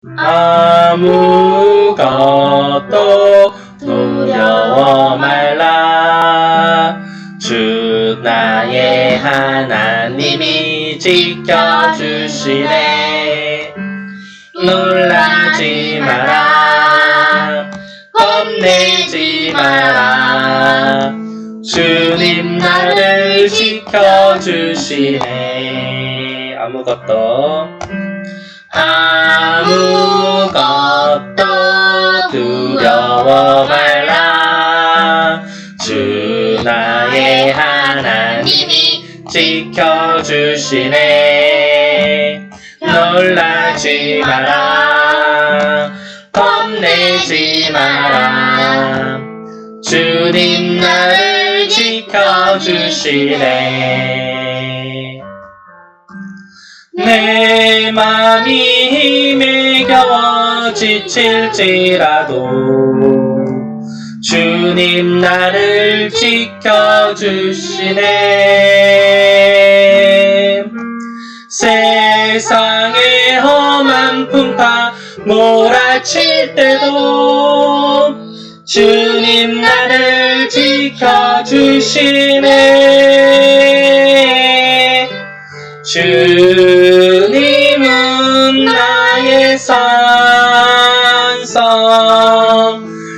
아무것도 두려워 말라. 주 나의 하나님이 지켜주시네. 놀라지 마라. 겁내지 마라. 주님 나를 지켜주시네. 아무것도 두려워 말라. 주 나의 하나님이 지켜주시네. 놀라지 마라. 겁내지 마라. 주님 나를 지켜주시네. 내 맘이 힘에 겨워 지칠지라도 주님 나를 지켜주시네. 세상의 험한 풍파 몰아칠 때도 주님 나를 지켜주시네. 주님은 나의 산성,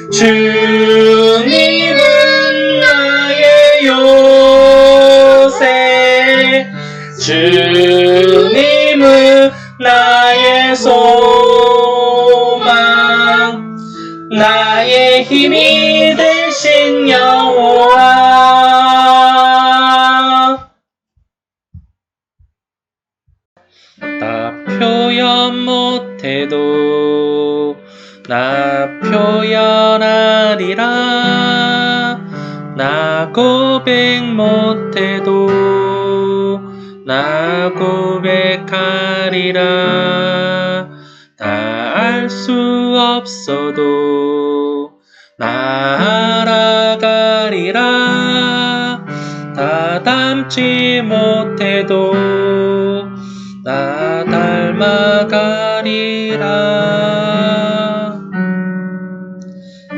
주님은 나의 요새, 주님은 나의 소망, 나의 힘이 되신 여호와. 나 표현 못해도 나 표현하리라. 나 고백 못해도 나 고백하리라. 다 알 수 없어도 나 알아가리라. 다 닮지 못해도 나 닮아가리라.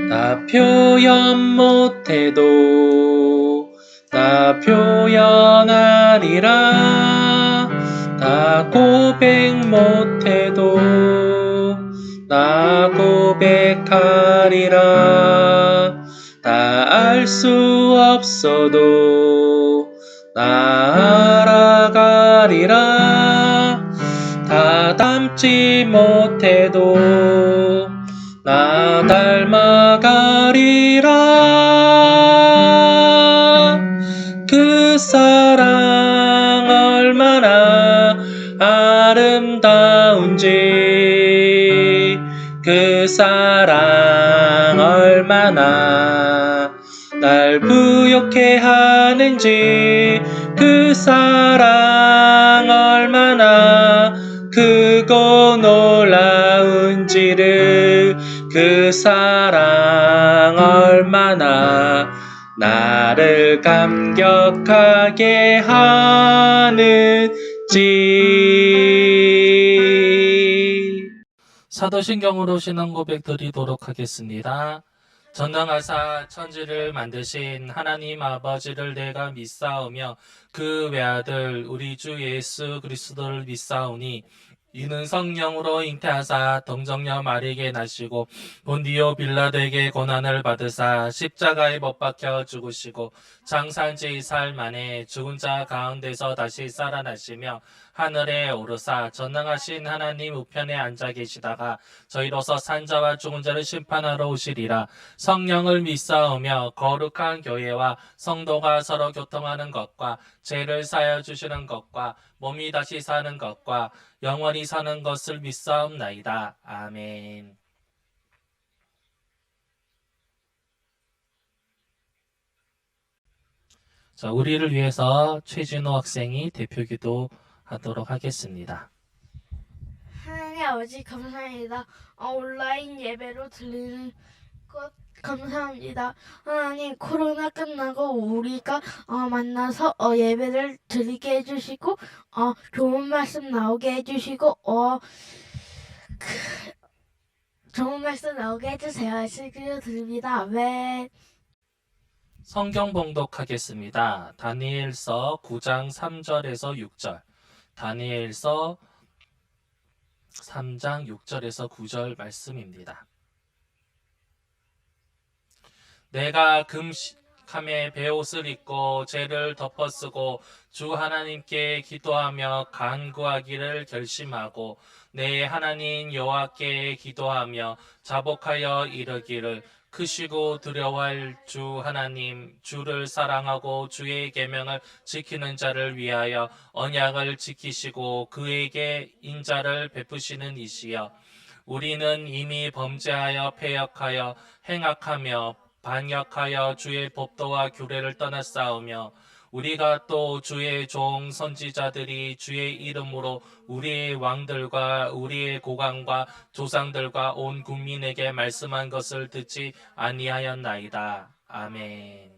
나 표현 못해도 나 표현하리라. 나 고백 못해도 나 고백하리라. 다 알 수 없어도 나 알아가리라. 다 닮지 못해도 나 닮아가리라. 그 사랑 얼마나 아름다운지, 그 사랑 얼마나 날 부욕해 하는지, 그 사랑 얼마나 크고 놀라운지를, 그 사랑 얼마나 나를 감격하게 하는지. 사도신경으로 신앙 고백 드리도록 하겠습니다. 전능하사 천지를 만드신 하나님 아버지를 내가 믿사오며 그 외아들 우리 주 예수 그리스도를 믿사오니 이는 성령으로 잉태하사 동정녀 마리에게 나시고 본디오 빌라도에게 고난을 받으사 십자가에 못 박혀 죽으시고 장사한 지 2살 만에 죽은 자 가운데서 다시 살아나시며 하늘에 오르사 전능하신 하나님 우편에 앉아 계시다가 저희로서 산자와 죽은 자를 심판하러 오시리라. 성령을 믿사오며 거룩한 교회와 성도가 서로 교통하는 것과 죄를 사하여 주시는 것과 몸이 다시 사는 것과 영원히 사는 것을 믿사옵나이다. 아멘. 자, 우리를 위해서 최진호 학생이 대표기도 하도록 하겠습니다. 하나님 아버지 감사합니다. 온라인 예배로 들리는 것 감사합니다. 하나님 코로나 끝나고 우리가 만나서 예배를 드리게 해주시고 좋은 말씀 나오게 해주시고 좋은 말씀 나오게 해주세요. 예수님으로 드립니다. 아멘. 성경 봉독하겠습니다. 다니엘서 9장 3절에서 6절. 다니엘서 3장 6절에서 9절 말씀입니다. 내가 금식함에 베옷을 입고 죄를 덮어쓰고 주 하나님께 기도하며 간구하기를 결심하고 내 하나님 여호와께 기도하며 자복하여 이르기를 크시고 두려워할 주 하나님 주를 사랑하고 주의 계명을 지키는 자를 위하여 언약을 지키시고 그에게 인자를 베푸시는 이시여 우리는 이미 범죄하여 패역하여 행악하며 반역하여 주의 법도와 규례를 떠났사오며 우리가 또 주의 종 선지자들이 주의 이름으로 우리의 왕들과 우리의 고관과 조상들과 온 국민에게 말씀한 것을 듣지 아니하였나이다. 아멘.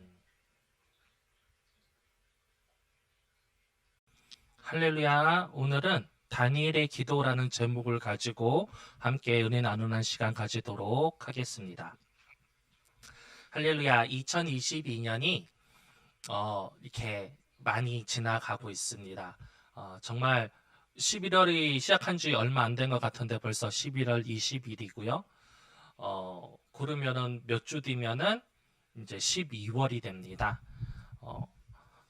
할렐루야. 오늘은 다니엘의 기도라는 제목을 가지고 함께 은혜 나누는 시간 가지도록 하겠습니다. 할렐루야. 2022년이 이렇게 많이 지나가고 있습니다. 정말 11월이 시작한 지 얼마 안 된 것 같은데 벌써 11월 20일이고요. 그러면은 몇 주 뒤면은 이제 12월이 됩니다.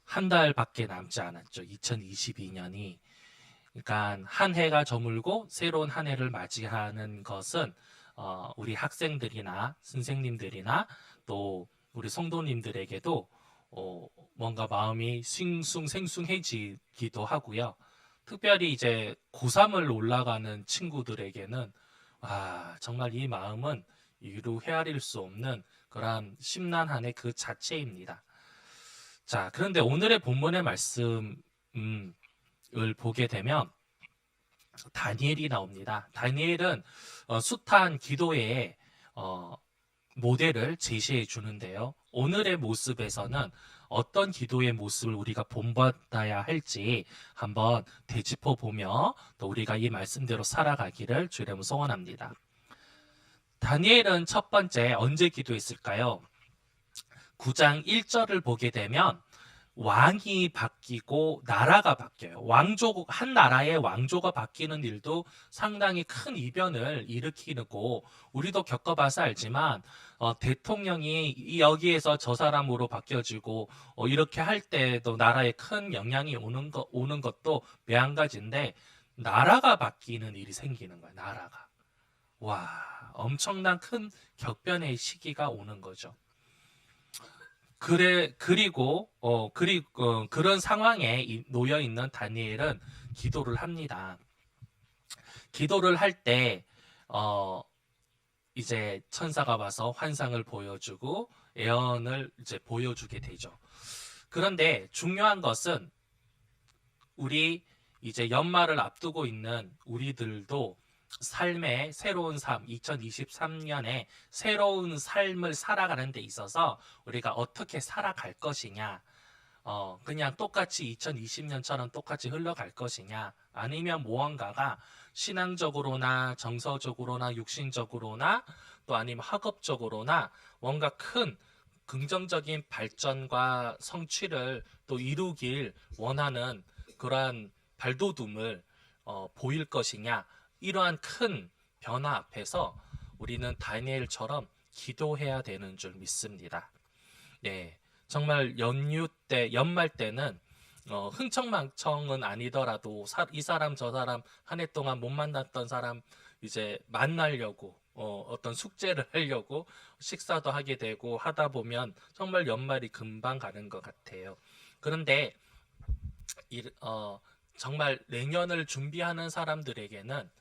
한 달밖에 남지 않았죠. 2022년이. 그러니까 한 해가 저물고 새로운 한 해를 맞이하는 것은 우리 학생들이나 선생님들이나 또 우리 성도님들에게도 뭔가 마음이 싱숭생숭해지기도 하고요. 특별히 이제 고3을 올라가는 친구들에게는 정말 이 마음은 이루 헤아릴 수 없는 그러한 심란한 해 그 자체입니다. 자, 그런데 오늘의 본문의 말씀을 보게 되면 다니엘이 나옵니다. 다니엘은 숱한 기도의 모델을 제시해 주는데요. 오늘의 모습에서는 어떤 기도의 모습을 우리가 본받아야 할지 한번 되짚어 보며 또 우리가 이 말씀대로 살아가기를 주의 이름으로 소원합니다. 다니엘은 첫 번째 언제 기도했을까요? 9장 1절을 보게 되면 왕이 바뀌고 나라가 바뀌어요. 한 나라의 왕조가 바뀌는 일도 상당히 큰 이변을 일으키고 우리도 겪어봐서 알지만 대통령이 여기에서 저 사람으로 바뀌어지고 이렇게 할 때도 나라에 큰 영향이 오는 것도 매한가지인데 나라가 바뀌는 일이 생기는 거예요. 나라가. 엄청난 큰 격변의 시기가 오는 거죠. 그리고 그런 상황에 놓여 있는 다니엘은 기도를 합니다. 기도를 할 때 이제 천사가 와서 환상을 보여주고 예언을 이제 보여주게 되죠. 그런데 중요한 것은 우리 이제 연말을 앞두고 있는 우리들도 삶의 새로운 삶, 2023년에 새로운 삶을 살아가는 데 있어서 우리가 어떻게 살아갈 것이냐, 그냥 똑같이 2020년처럼 똑같이 흘러갈 것이냐, 아니면 무언가가 신앙적으로나 정서적으로나 육신적으로나 또 아니면 학업적으로나 뭔가 큰 긍정적인 발전과 성취를 또 이루길 원하는 그러한 발돋움을 보일 것이냐, 이러한 큰 변화 앞에서 우리는 다니엘처럼 기도해야 되는 줄 믿습니다. 네, 정말 연말 때는 흥청망청은 아니더라도 이 사람 저 사람 한 해 동안 못 만났던 사람 이제 만나려고 어떤 숙제를 하려고 식사도 하게 되고 하다 보면 정말 연말이 금방 가는 것 같아요. 그런데 정말 내년을 준비하는 사람들에게는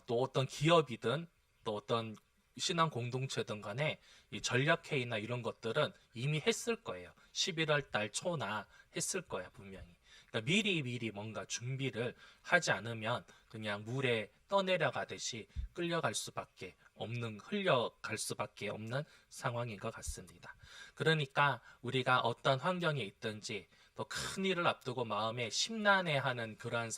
또 어떤 기업이든 또 어떤 신앙 공동체든 간에 이 전략회의나 이런 것들은 이미 했을 거예요. 11월 달 초나 했을 거야, 분명히. 그러니까 미리 뭔가 준비를 하지 않으면 그냥 물에 떠내려가듯이 흘러갈 수밖에 없는 상황인 것 같습니다. 그러니까 우리가 어떤 환경에 있든지 또 큰 일을 앞두고 마음에 심란해하는 그러한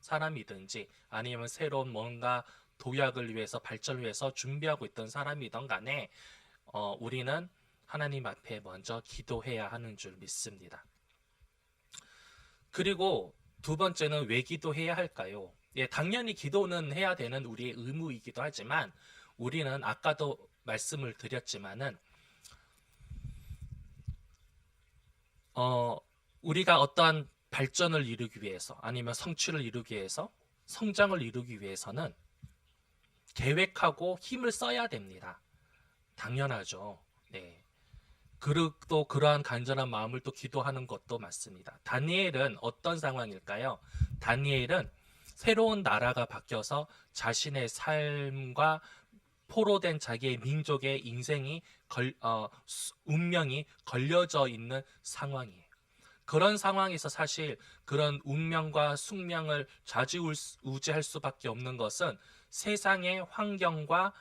사람이든지 아니면 새로운 뭔가 도약을 위해서 발전을 위해서 준비하고 있던 사람이든 간에 우리는 하나님 앞에 먼저 기도해야 하는 줄 믿습니다. 그리고 두 번째는 왜 기도해야 할까요? 예, 당연히 기도는 해야 되는 우리의 의무이기도 하지만 우리는 아까도 말씀을 드렸지만은 우리가 어떠한 발전을 이루기 위해서 아니면 성취를 이루기 위해서 성장을 이루기 위해서는 계획하고 힘을 써야 됩니다. 당연하죠. 네. 또 그러한 간절한 마음을 또 기도하는 것도 맞습니다. 다니엘은 어떤 상황일까요? 다니엘은 새로운 나라가 바뀌어서 자신의 삶과 포로된 자기의 민족의 인생이 운명이 걸려져 있는 상황이에요. 그런 상황에서 사실 그런 운명과 숙명을 좌지우지할 수밖에 없는 것은 세상의 환경과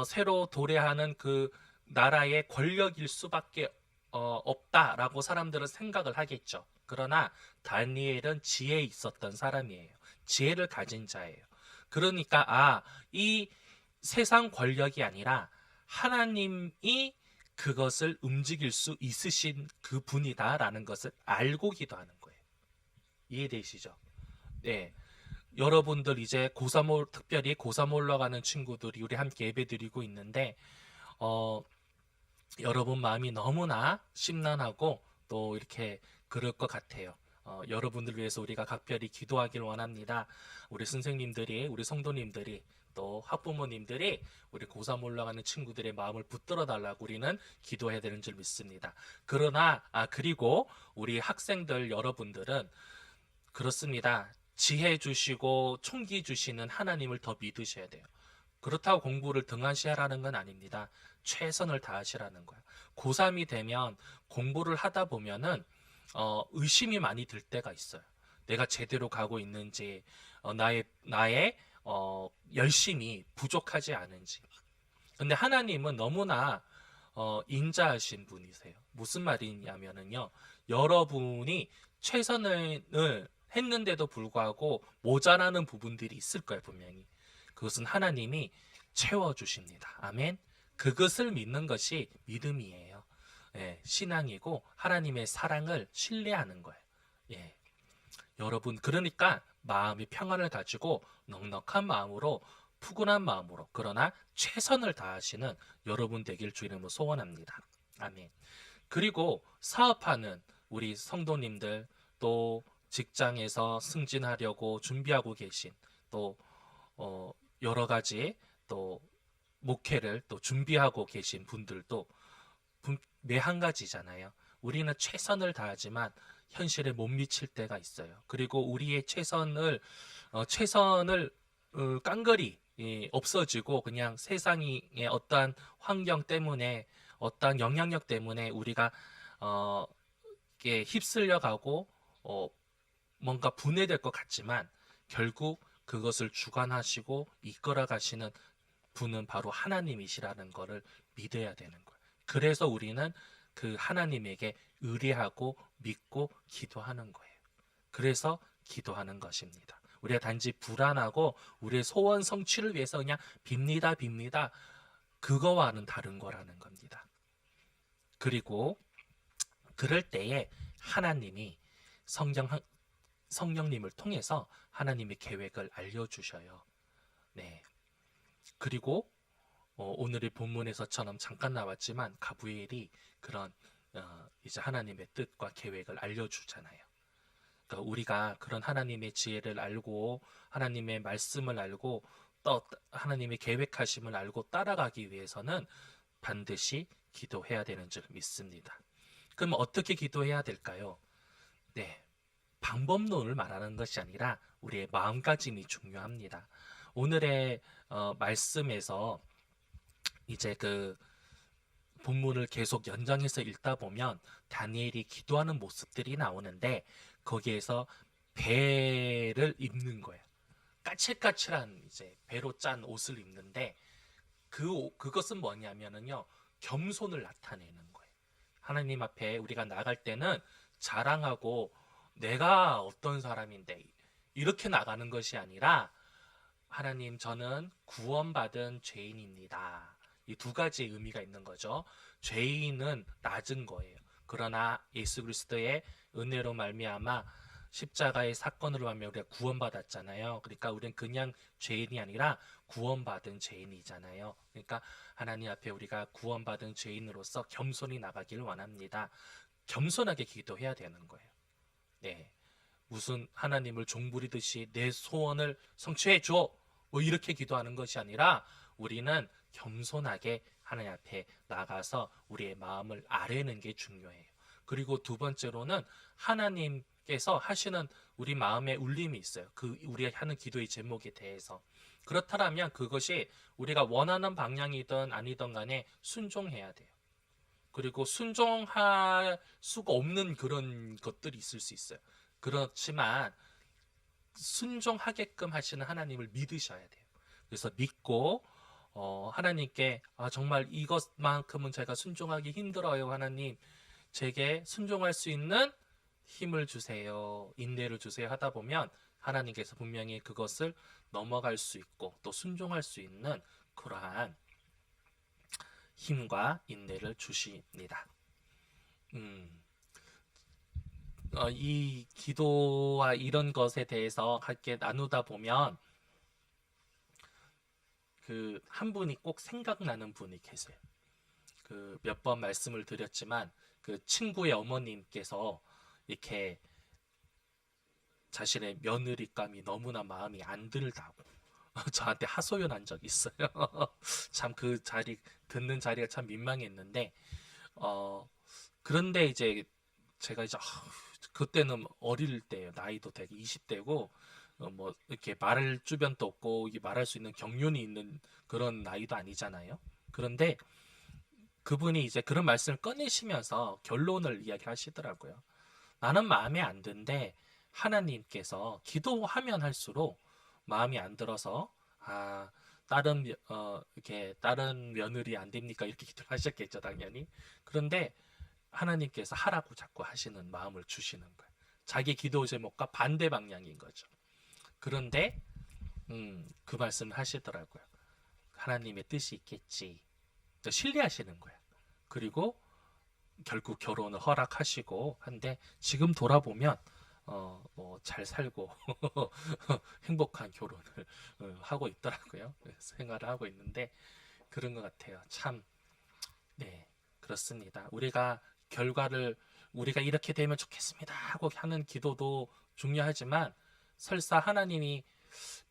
새로 도래하는 그 나라의 권력일 수밖에 없다라고 사람들은 생각을 하겠죠. 그러나 다니엘은 지혜에 있었던 사람이에요. 지혜를 가진 자예요. 그러니까 이 세상 권력이 아니라 하나님이 그것을 움직일 수 있으신 그 분이다라는 것을 알고 기도하는 거예요. 이해되시죠? 네. 여러분들 이제 특별히 고3 올라가는 친구들이 우리 함께 예배드리고 있는데 여러분 마음이 너무나 심란하고 또 이렇게 그럴 것 같아요. 여러분들 위해서 우리가 각별히 기도하길 원합니다. 우리 선생님들이, 우리 성도님들이, 또 학부모님들이 우리 고3 올라가는 친구들의 마음을 붙들어 달라고 우리는 기도해야 되는 줄 믿습니다. 그리고 우리 학생들 여러분들은 그렇습니다. 지혜 주시고 총기 주시는 하나님을 더 믿으셔야 돼요. 그렇다고 공부를 등한시하라는 건 아닙니다. 최선을 다하시라는 거예요. 고3이 되면 공부를 하다 보면은 의심이 많이 들 때가 있어요. 내가 제대로 가고 있는지, 나의 열심이 부족하지 않은지. 근데 하나님은 너무나 인자하신 분이세요. 무슨 말이냐면은요, 여러분이 최선을 했는데도 불구하고 모자라는 부분들이 있을 거예요, 분명히. 그것은 하나님이 채워주십니다. 아멘. 그것을 믿는 것이 믿음이에요. 예, 신앙이고 하나님의 사랑을 신뢰하는 거예요. 예. 여러분, 그러니까 마음이 평안을 가지고 넉넉한 마음으로, 푸근한 마음으로, 그러나 최선을 다하시는 여러분 되길 주 이름으로 소원합니다. 아멘. 그리고 사업하는 우리 성도님들, 또 직장에서 승진하려고 준비하고 계신, 또 여러 가지 또 목회를 또 준비하고 계신 분들도 매 한 가지잖아요. 우리는 최선을 다하지만 현실에 못 미칠 때가 있어요. 그리고 우리의 최선을 깡그리 없어지고 그냥 세상의 어떠한 환경 때문에, 어떠한 영향력 때문에 우리가 이렇게 휩쓸려 가고 뭔가 분해될 것 같지만 결국 그것을 주관하시고 이끌어 가시는 분은 바로 하나님이시라는 것을 믿어야 되는 거예요. 그래서 우리는 그 하나님에게 의뢰하고 믿고 기도하는 거예요. 그래서 기도하는 것입니다. 우리가 단지 불안하고 우리의 소원 성취를 위해서 그냥 빕니다. 그거와는 다른 거라는 겁니다. 그리고 그럴 때에 하나님이 성령님을 통해서 하나님의 계획을 알려주셔요. 네. 그리고 오늘의 본문에서처럼 잠깐 나왔지만 가브리엘이 그런 이제 하나님의 뜻과 계획을 알려주잖아요. 그러니까 우리가 그런 하나님의 지혜를 알고 하나님의 말씀을 알고 또 하나님의 계획하심을 알고 따라가기 위해서는 반드시 기도해야 되는 줄 믿습니다. 그럼 어떻게 기도해야 될까요? 네, 방법론을 말하는 것이 아니라 우리의 마음가짐이 중요합니다. 오늘의 말씀에서 이제 그 본문을 계속 연장해서 읽다 보면 다니엘이 기도하는 모습들이 나오는데 거기에서 배를 입는 거예요. 까칠까칠한 이제 배로 짠 옷을 입는데 그것은 뭐냐면은요, 겸손을 나타내는 거예요. 하나님 앞에 우리가 나갈 때는 자랑하고 내가 어떤 사람인데 이렇게 나가는 것이 아니라 하나님, 저는 구원받은 죄인입니다. 이 두 가지 의미가 있는 거죠. 죄인은 낮은 거예요. 그러나 예수 그리스도의 은혜로 말미암아 십자가의 사건으로 하면 우리가 구원받았잖아요. 그러니까 우리는 그냥 죄인이 아니라 구원받은 죄인이잖아요. 그러니까 하나님 앞에 우리가 구원받은 죄인으로서 겸손히 나가길 원합니다. 겸손하게 기도해야 되는 거예요. 네. 무슨 하나님을 종부리듯이 내 소원을 성취해 줘. 뭐 이렇게 기도하는 것이 아니라 우리는 겸손하게 하나님 앞에 나가서 우리의 마음을 아뢰는 게 중요해요. 그리고 두 번째로는 하나님께서 하시는 우리 마음의 울림이 있어요. 그 우리가 하는 기도의 제목에 대해서. 그렇다면 그것이 우리가 원하는 방향이든 아니든 간에 순종해야 돼요. 그리고 순종할 수가 없는 그런 것들이 있을 수 있어요. 그렇지만 순종하게끔 하시는 하나님을 믿으셔야 돼요. 그래서 믿고 하나님께 정말 이것만큼은 제가 순종하기 힘들어요. 하나님, 제게 순종할 수 있는 힘을 주세요. 인내를 주세요 하다 보면 하나님께서 분명히 그것을 넘어갈 수 있고 또 순종할 수 있는 그러한 힘과 인내를 주십니다. 이 기도와 이런 것에 대해서 함께 나누다 보면 그 한 분이 꼭 생각나는 분이 계세요. 그 몇 번 말씀을 드렸지만 그 친구의 어머님께서 이렇게 자신의 며느리감이 너무나 마음이 안 들다고 저한테 하소연한 적이 있어요. 참 그 자리 듣는 자리가 참 민망했는데 그런데 이제 제가 이제 그때는 어릴 때예요. 나이도 되게 20대고 뭐 이렇게 말할 주변도 없고 이게 말할 수 있는 경륜이 있는 그런 나이도 아니잖아요. 그런데 그분이 이제 그런 말씀을 꺼내시면서 결론을 이야기하시더라고요. 나는 마음에 안 든데 하나님께서 기도하면 할수록 마음이 안 들어서 이렇게 다른 며느리 안 됩니까? 이렇게 기도를 하셨겠죠, 당연히. 그런데 하나님께서 하라고 자꾸 하시는 마음을 주시는 거예요. 자기 기도 제목과 반대 방향인 거죠. 그런데 그 말씀을 하시더라고요. 하나님의 뜻이 있겠지. 신뢰하시는 거예요. 그리고 결국 결혼을 허락하시고 한데 지금 돌아보면 뭐 잘 살고 행복한 결혼을 하고 있더라고요. 생활을 하고 있는데 그런 것 같아요. 참, 네, 그렇습니다. 우리가 이렇게 되면 좋겠습니다 하고 하는 기도도 중요하지만 설사 하나님이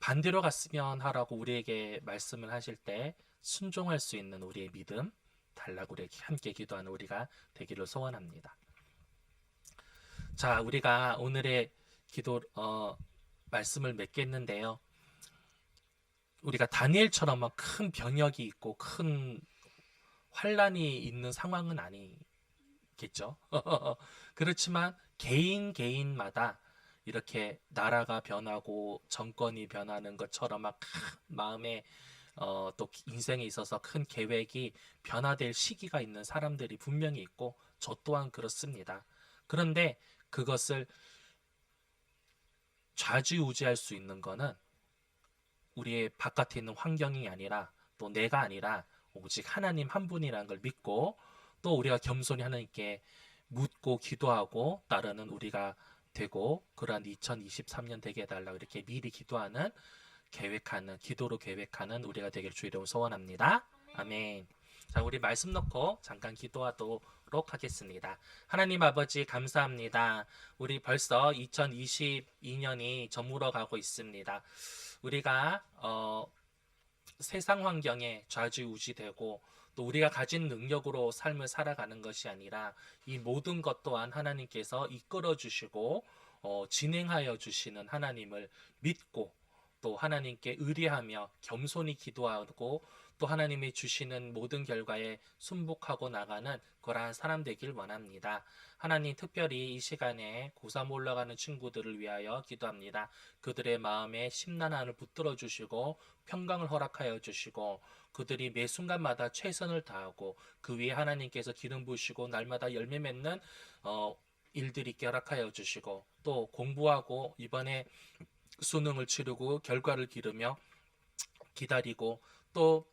반대로 갔으면 하라고 우리에게 말씀을 하실 때 순종할 수 있는 우리의 믿음 달라고 우리에게 함께 기도하는 우리가 되기를 소원합니다. 자, 우리가 오늘의 기도 말씀을 맺겠는데요. 우리가 다니엘처럼 막 큰 병역이 있고 큰 환란이 있는 상황은 아니겠죠. 그렇지만 개인마다 이렇게 나라가 변하고 정권이 변하는 것처럼 막 마음에 또 인생에 있어서 큰 계획이 변화될 시기가 있는 사람들이 분명히 있고 저 또한 그렇습니다. 그런데 그것을 좌지우지할 수 있는 거는 우리의 바깥에 있는 환경이 아니라 또 내가 아니라 오직 하나님 한 분이라는 걸 믿고 또 우리가 겸손히 하나님께 묻고 기도하고 따르는 우리가 되고 그러한 2023년 되게 해달라고 이렇게 미리 기도하는 기도로 계획하는 우리가 되길 주 이름으로 소원합니다. 아멘. 자, 우리 말씀 놓고 잠깐 기도하도록 하겠습니다. 하나님 아버지 감사합니다. 우리 벌써 2022년이 저물어 가고 있습니다. 우리가 세상 환경에 좌지우지되고 또 우리가 가진 능력으로 삶을 살아가는 것이 아니라 이 모든 것 또한 하나님께서 이끌어 주시고 진행하여 주시는 하나님을 믿고 또 하나님께 의뢰하며 겸손히 기도하고 또 하나님이 주시는 모든 결과에 순복하고 나가는 그러한 사람 되길 원합니다. 하나님, 특별히 이 시간에 고3 올라가는 친구들을 위하여 기도합니다. 그들의 마음에 심란함을 붙들어 주시고 평강을 허락하여 주시고 그들이 매 순간마다 최선을 다하고 그 위에 하나님께서 기름 부으시고 날마다 열매 맺는 일들이 있게 허락하여 주시고 또 공부하고 이번에 수능을 치르고 결과를 기르며 기다리고 또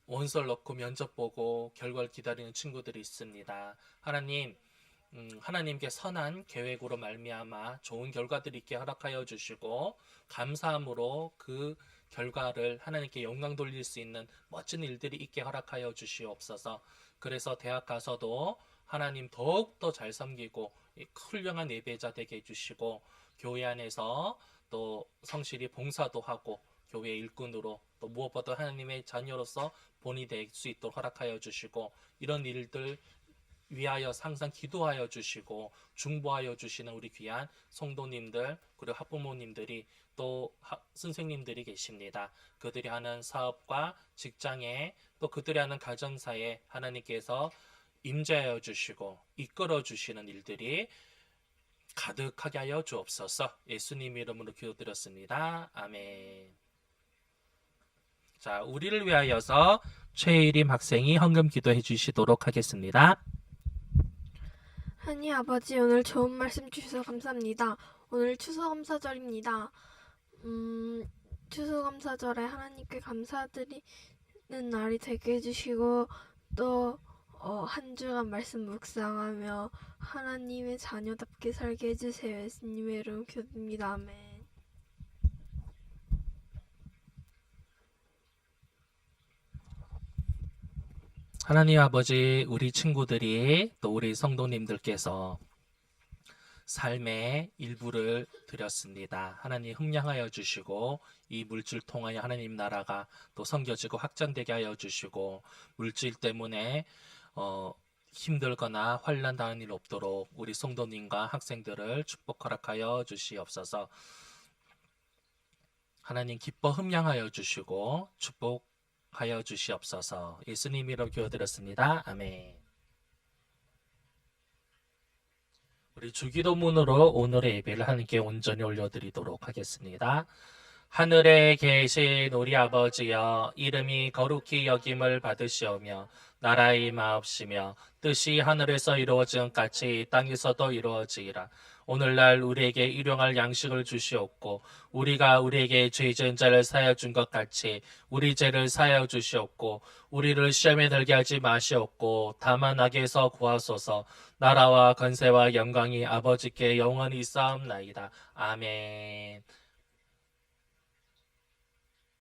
원서를 넣고 면접 보고 결과를 기다리는 친구들이 있습니다. 하나님께 선한 계획으로 말미암아 좋은 결과들이 있게 허락하여 주시고 감사함으로 그 결과를 하나님께 영광 돌릴 수 있는 멋진 일들이 있게 허락하여 주시옵소서. 그래서 대학 가서도 하나님 더욱더 잘 섬기고 훌륭한 예배자 되게 해주시고 교회 안에서 또 성실히 봉사도 하고 교회 일꾼으로 또 무엇보다 하나님의 자녀로서 본이 될 수 있도록 허락하여 주시고 이런 일들 위하여 항상 기도하여 주시고 중보하여 주시는 우리 귀한 성도님들 그리고 학부모님들이 또 선생님들이 계십니다. 그들이 하는 사업과 직장에 또 그들이 하는 가정사에 하나님께서 임재하여 주시고 이끌어 주시는 일들이 가득하게 하여 주옵소서. 예수님 이름으로 기도드렸습니다. 아멘. 자, 우리를 위하여서 최일임 학생이 헌금 기도해 주시도록 하겠습니다. 하나님 아버지, 오늘 좋은 말씀 주셔서 감사합니다. 오늘 추수감사절입니다. 추수감사절에 하나님께 감사드리는 날이 되게 해주시고 또 한 주간 말씀 묵상하며 하나님의 자녀답게 살게 해주세요. 예수님의 이름 기도드립니다. 아멘. 하나님 아버지, 우리 친구들이 또 우리 성도님들께서 삶의 일부를 드렸습니다. 하나님 흠량하여 주시고 이 물질 통하여 하나님 나라가 또 섬겨지고 확장되게 하여 주시고 물질 때문에 힘들거나 환난 당할 일 없도록 우리 성도님과 학생들을 축복 허락하여 주시옵소서. 하나님 기뻐 흠량하여 주시고 축복하여 주시옵소서. 예수님 이름 기도드렸습니다. 아멘. 우리 주기도문으로 오늘의 예배를 하나님께 온전히 올려드리도록 하겠습니다. 하늘에 계신 우리 아버지여, 이름이 거룩히 여김을 받으시오며 나라의 임하옵시며 뜻이 하늘에서 이루어진 같이 땅에서도 이루어지이라. 오늘날 우리에게 일용할 양식을 주시옵고 우리가 우리에게 죄 지은 자를 사하여 준 것 같이 우리 죄를 사하여 주시옵고 우리를 시험에 들게 하지 마시옵고 다만 악에서 구하소서. 나라와 권세와 영광이 아버지께 영원히 쌓옵나이다. 아멘.